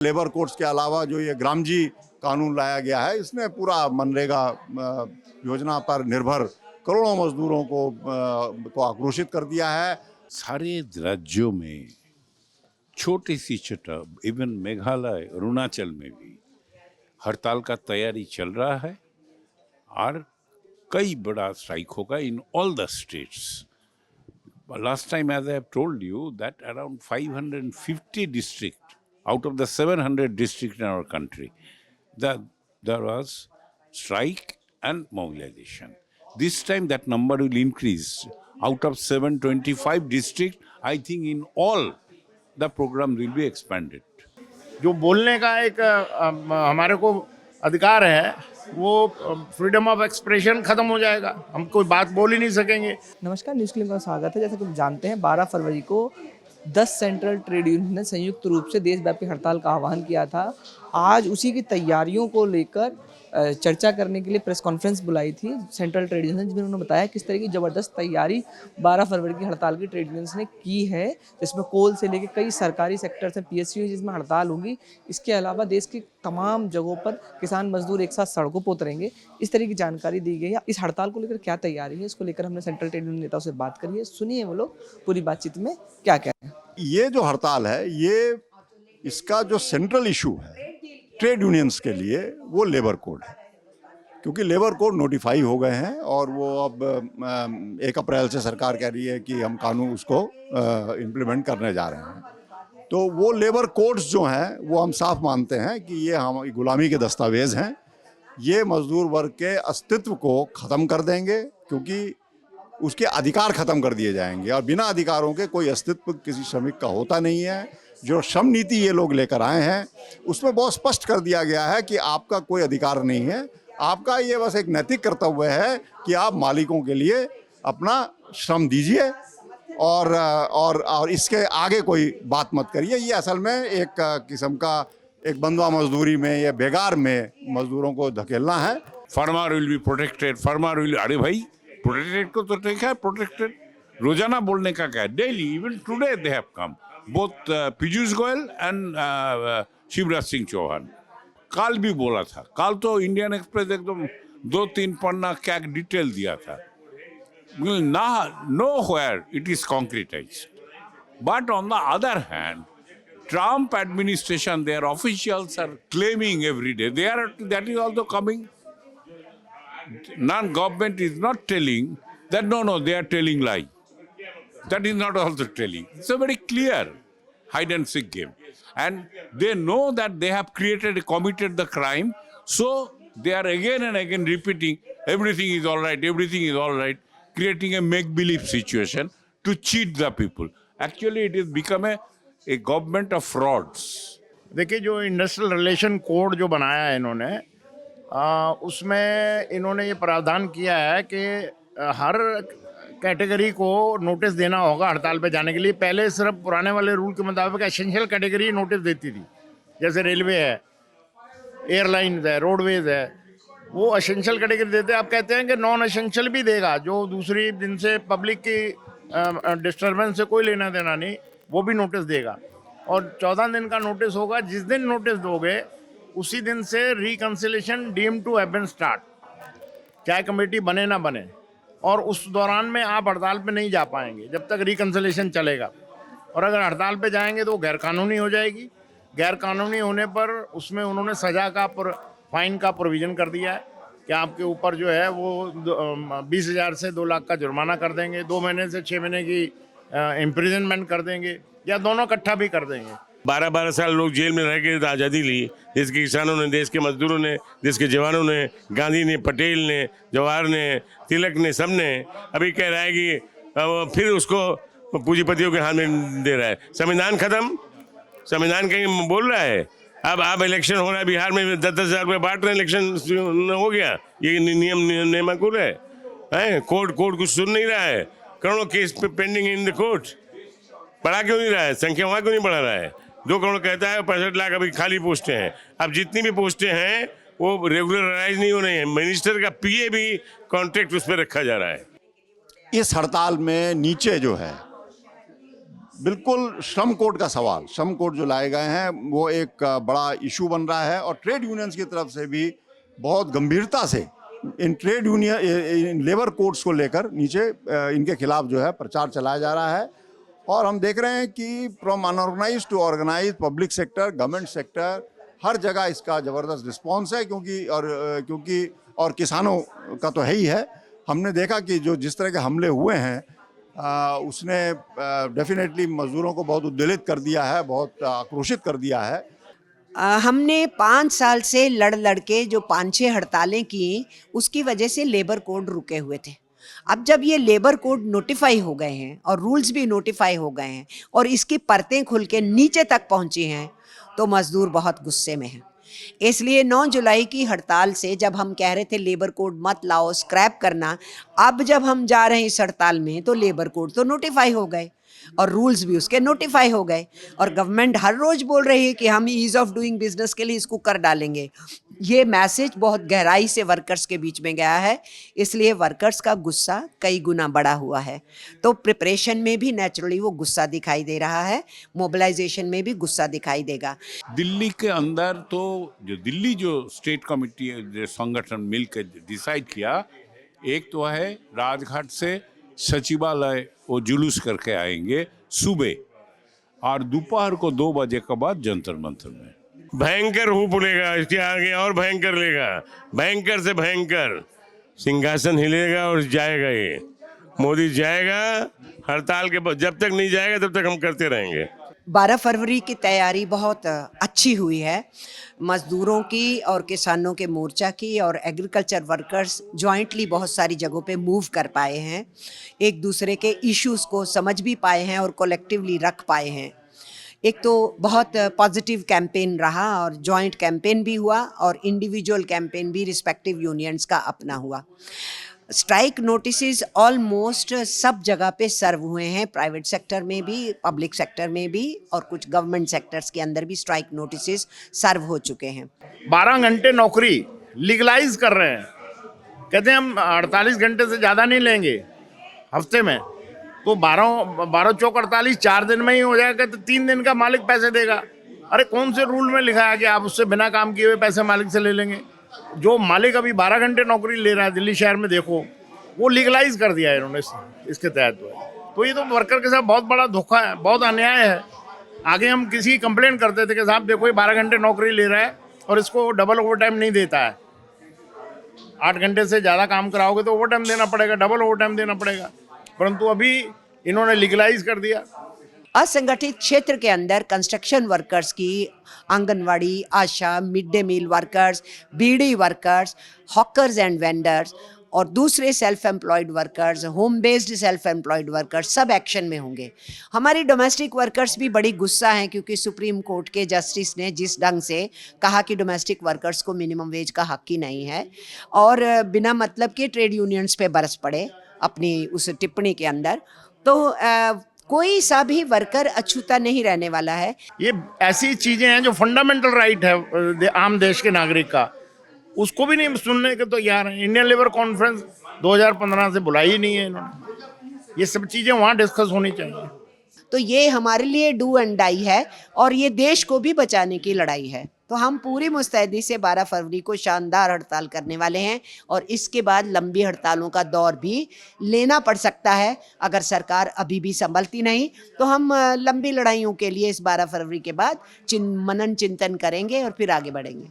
Labour codes के अलावा जो ये ग्रामजी कानून लाया गया है, इसने पूरा मनरेगा योजना पर निर्भर करोड़ों मजदूरों को आक्रोशित कर दिया है। सारे राज्यों में छोटी सी छटा, इवन मेघालय, अरुणाचल में भी हड़ताल का तैयारी चल रहा है और कई बड़ा स्ट्राइक होगा in all the states. Last time, as I have told you, that around 550 districts out of the 700 districts in our country, there was strike and mobilization. This time that number will increase. Out of 725 districts, I think in all the program will be expanded. जो बोलने का एक हमारे को अधिकार है वो freedom of expression खत्म हो जाएगा, हम कोई बात बोल ही नहीं सकेंगे। नमस्कार, न्यूज़ क्लिप का स्वागत है। जैसा कि आप जानते हैं 12 फरवरी को 10 सेंट्रल ट्रेड यूनियन ने संयुक्त रूप से देशव्यापी हड़ताल का आह्वान किया था। आज उसी की तैयारियों को लेकर चर्चा करने के लिए प्रेस कॉन्फ्रेंस बुलाई थी सेंट्रल ट्रेड यूनियन, जिसमें उन्होंने बताया किस तरह की ज़बरदस्त तैयारी 12 फरवरी की हड़ताल की ट्रेड यूनियंस ने की है, जिसमें कोल से लेकर कई सरकारी सेक्टर्स हैं, PSU जिसमें हड़ताल होगी। इसके अलावा देश की तमाम जगहों पर किसान मजदूर एक साथ सड़कों पर उतरेंगे, इस तरह की जानकारी दी गई है। इस हड़ताल को लेकर क्या तैयारी है, इसको लेकर हमने सेंट्रल ट्रेड यूनियन नेताओं से बात करी है। सुनिए वो लोग पूरी बातचीत में क्या कह रहे हैं। ये जो हड़ताल है, ये इसका जो सेंट्रल इशू है ट्रेड यूनियंस के लिए वो लेबर कोड है, क्योंकि लेबर कोड नोटिफाई हो गए हैं और वो अब 1 अप्रैल से सरकार कह रही है कि हम कानून उसको इम्प्लीमेंट करने जा रहे हैं। तो वो लेबर कोड्स जो हैं वो हम साफ मानते हैं कि ये हम गुलामी के दस्तावेज़ हैं। ये मजदूर वर्ग के अस्तित्व को ख़त्म कर देंगे, क्योंकि उसके अधिकार ख़त्म कर दिए जाएंगे और बिना अधिकारों के कोई अस्तित्व किसी श्रमिक का होता नहीं है। जो श्रम नीति ये लोग लेकर आए हैं उसमें बहुत स्पष्ट कर दिया गया है कि आपका कोई अधिकार नहीं है, आपका ये बस एक नैतिक कर्तव्य है कि आप मालिकों के लिए अपना श्रम दीजिए और इसके आगे कोई बात मत करिए। ये असल में एक किस्म का एक बंधुआ मजदूरी में या बेगार में मजदूरों को धकेलना है। Farmer will be protected, farmer will, अरे भाई प्रोटेक्टेड को तो ठीक है, प्रोटेक्टेड रोजाना बोलने का क्या है, daily, even today they have come both Piyush Goyal and Shivraj Singh Chouhan. काल भी बोला था, काल तो इंडियन एक्सप्रेस एकदम 2-3 पन्ना क्या डिटेल दिया था। Nowhere it is concretized. But on the other hand, Trump administration, their officials are claiming every day. That is also coming. Non-government is not telling that no, they are telling lie. That is not also telling. It's a very clear hide and seek game. And they know that they have committed the crime, so they are again and again repeating everything is all right, creating a make-believe situation to cheat the people. Actually, it has become a government of frauds. देखिए, जो industrial relation code जो बनाया है इन्होंने, उसमें इन्होंने ये प्रावधान किया है कि हर कैटेगरी को नोटिस देना होगा हड़ताल पे जाने के लिए। पहले सिर्फ पुराने वाले रूल के मुताबिक एसेंशियल कैटेगरी नोटिस देती थी, जैसे रेलवे है, एयरलाइंस है, रोडवेज है, वो एसेंशियल कैटेगरी देते हैं। आप कहते हैं कि नॉन एसेंशियल भी देगा, जो दूसरी दिन से पब्लिक की डिस्टर्बेंस से कोई लेना देना नहीं, वो भी नोटिस देगा। और 14 दिन का नोटिस होगा। जिस दिन नोटिस दोगे उसी दिन से reconciliation deem to have been start, चाहे कमेटी बने ना बने, और उस दौरान में आप हड़ताल पे नहीं जा पाएंगे जब तक रिकंसिलेशन चलेगा। और अगर हड़ताल पे जाएंगे तो गैरकानूनी हो जाएगी। गैरकानूनी होने पर उसमें उन्होंने सज़ा का फाइन का प्रोविज़न कर दिया है कि आपके ऊपर जो है वो 20,000 से 2 लाख का जुर्माना कर देंगे, 2 महीने से 6 महीने की इम्प्रिजनमेंट कर देंगे, या दोनों इकट्ठा भी कर देंगे। 12-12 साल लोग जेल में रह के आज़ादी ली। देश के किसानों ने, देश के मजदूरों ने, देश के जवानों ने, गांधी ने, पटेल ने, जवाहर ने, तिलक ने, सब ने। अभी कह रहा है कि फिर उसको पूंजीपतियों के हाथ में दे रहा है। संविधान खत्म, संविधान कहीं बोल रहा है। अब इलेक्शन हो रहा है बिहार में, 10-10 हज़ार रुपये बांट रहे हैं, इलेक्शन हो गया। ये नियमानुकूल है? कोर्ट कुछ सुन नहीं रहा है। करोड़ों case pending in the court, बढ़ा क्यों नहीं रहा है? संख्या वहाँ क्यों नहीं बढ़ा रहा है? 2 करोड़ कहता है, 65 लाख अभी खाली पोस्टें हैं। अब जितनी भी पोस्टें हैं वो रेगुलराइज नहीं हो रही हैं। मिनिस्टर का PA भी कॉन्ट्रैक्ट उस पर रखा जा रहा है। इस हड़ताल में नीचे जो है बिल्कुल श्रम कोड का सवाल, श्रम कोड जो लाए गए हैं वो एक बड़ा इशू बन रहा है और ट्रेड यूनियंस की तरफ से भी बहुत गंभीरता से in trade union in labour codes को लेकर नीचे इनके खिलाफ जो है प्रचार चलाया जा रहा है। और हम देख रहे हैं कि from unorganise to organise, public sector, government sector, हर जगह इसका ज़बरदस्त रिस्पॉन्स है क्योंकि किसानों का तो है ही है। हमने देखा कि जो जिस तरह के हमले हुए हैं उसने डेफिनेटली मजदूरों को बहुत उद्वेलित कर दिया है, बहुत आक्रोशित कर दिया है। हमने 5 साल से लड़ के जो 5-6 हड़तालें की, उसकी वजह से लेबर कोड रुके हुए थे। अब जब ये लेबर कोड नोटिफाई हो गए हैं और रूल्स भी नोटिफाई हो गए हैं और इसकी परतें खुल के नीचे तक पहुंची हैं, तो मजदूर बहुत गुस्से में हैं। इसलिए 9 जुलाई की हड़ताल से जब हम कह रहे थे लेबर कोड मत लाओ, स्क्रैप करना, अब जब हम जा रहे हैं इस हड़ताल में तो लेबर कोड तो नोटिफाई हो गए और रूल्स भी उसके नोटिफाई हो गए और गवर्नमेंट हर रोज़ बोल रही है कि हम ईज़ ऑफ डूइंग बिजनेस के लिए इसको कर डालेंगे। ये मैसेज बहुत गहराई से वर्कर्स के बीच में गया है, इसलिए वर्कर्स का गुस्सा कई गुना बढ़ा हुआ है। तो प्रिपरेशन में भी नेचुरली वो गुस्सा दिखाई दे रहा है, मोबिलाइजेशन में भी गुस्सा दिखाई देगा। दिल्ली के अंदर तो जो स्टेट कमेटी जो संगठन मिलकर डिसाइड किया, एक तो है राजघाट से सचिवालय वो जुलूस करके आएंगे सुबह और दोपहर को 2 बजे के बाद जंतर मंतर में भयंकर हूप लेगा, इसके आगे और भयंकर लेगा, भयंकर से भयंकर सिंहासन हिलेगा और जाएगा। ये मोदी जाएगा हड़ताल के, जब तक नहीं जाएगा तब तक हम करते रहेंगे। 12 फरवरी की तैयारी बहुत अच्छी हुई है। मज़दूरों की और किसानों के मोर्चा की और एग्रीकल्चर वर्कर्स जॉइंटली बहुत सारी जगहों पे मूव कर पाए हैं, एक दूसरे के इश्यूज़ को समझ भी पाए हैं और कलेक्टिवली रख पाए हैं। एक तो बहुत पॉजिटिव कैंपेन रहा और जॉइंट कैंपेन भी हुआ और इंडिविजुअल कैंपेन भी रिस्पेक्टिव यूनियंस का अपना हुआ। स्ट्राइक नोटिसेस ऑलमोस्ट सब जगह पे सर्व हुए हैं, प्राइवेट सेक्टर में भी, पब्लिक सेक्टर में भी और कुछ गवर्नमेंट सेक्टर्स के अंदर भी स्ट्राइक नोटिसेस सर्व हो चुके हैं। 12 घंटे नौकरी लीगलाइज कर रहे हैं, कहते हैं हम 48 घंटे से ज़्यादा नहीं लेंगे हफ्ते में, तो 12 चौक 48 4 दिन में ही हो जाएगा, तो 3 दिन का मालिक पैसे देगा। अरे कौन से रूल में लिखा है कि आप उससे बिना काम किए हुए पैसे मालिक से ले लेंगे? जो मालिक अभी 12 घंटे नौकरी ले रहा है दिल्ली शहर में, देखो वो लीगलाइज कर दिया है इन्होंने इसके तहत। तो ये तो वर्कर के साथ बहुत बड़ा धोखा है, बहुत अन्याय है। आगे हम किसी की कंप्लेंट करते थे कि साहब देखो ये 12 घंटे नौकरी ले रहा है और इसको डबल ओवर टाइम नहीं देता है, 8 घंटे से ज़्यादा काम कराओगे तो ओवर टाइम देना पड़ेगा, डबल ओवर टाइम देना पड़ेगा, परंतु अभी इन्होंने लीगलाइज कर दिया। असंगठित क्षेत्र के अंदर कंस्ट्रक्शन वर्कर्स की, anganwadi, ASHA, mid day meal workers, bidi workers, hawkers and vendors और दूसरे self employed workers, home based self employed workers सब एक्शन में होंगे। हमारी डोमेस्टिक वर्कर्स भी बड़ी गुस्सा हैं क्योंकि सुप्रीम कोर्ट के जस्टिस ने जिस ढंग से कहा कि डोमेस्टिक वर्कर्स को मिनिमम वेज का हक ही नहीं है और बिना मतलब के ट्रेड यूनियंस पे बरस पड़े अपनी उस टिप्पणी के अंदर, तो कोई सा भी वर्कर अछूता नहीं रहने वाला है। ये ऐसी चीज़ें हैं जो फंडामेंटल राइट है आम देश के नागरिक का, उसको भी नहीं सुनने के तो यार इंडियन लेबर कॉन्फ्रेंस 2015 से बुलाई ही नहीं है इन्होंने। ये सब चीज़ें वहाँ डिस्कस होनी चाहिए। तो ये हमारे लिए डू एंड डाई है और ये देश को भी बचाने की लड़ाई है। तो हम पूरी मुस्तैदी से 12 फरवरी को शानदार हड़ताल करने वाले हैं और इसके बाद लंबी हड़तालों का दौर भी लेना पड़ सकता है। अगर सरकार अभी भी संभलती नहीं तो हम लंबी लड़ाइयों के लिए इस 12 फरवरी के बाद मनन चिंतन करेंगे और फिर आगे बढ़ेंगे।